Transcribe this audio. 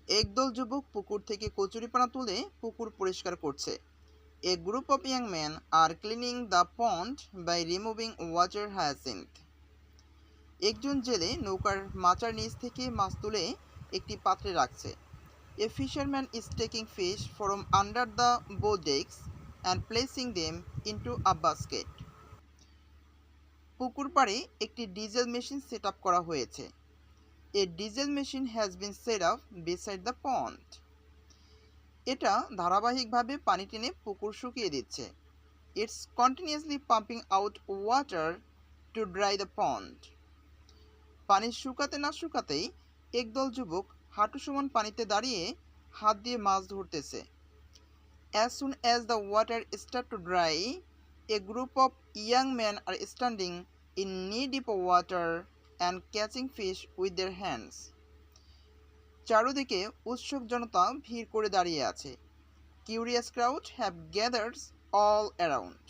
একদল যুবক পুকুর থেকে কচুরিপানা তুলে পুকুর পরিষ্কার করছে। A group of young men are cleaning the pond by removing water hyacinth. একজন জেলে নৌকার মাচার নিচ থেকে মাছ তুলে একটি পাত্রে রাখছে। A fisherman is taking fish from under the bow decks and placing them into a basket. পুকুর পাড়ে একটি ডিজেল মেশিন সেট আপ করা হয়েছে। A diesel machine has been set up beside the pond. এটা ধারাবাহিকভাবে পানি টেনে পুকুর শুকিয়ে দিচ্ছে। It's continuously pumping out water to dry the pond. পানি শুকাতে না শুকাতেই একদল যুবক হাঁটু সমান পানিতে দাঁড়িয়ে হাত দিয়ে মাছ ধরতেছে। As soon as the water starts to dry, a group of young men are standing in knee-deep water and catching fish with their hands. চারদিকে উৎসুক জনতা ভিড় করে দাঁড়িয়ে আছে। Curious crowd have gathered all around.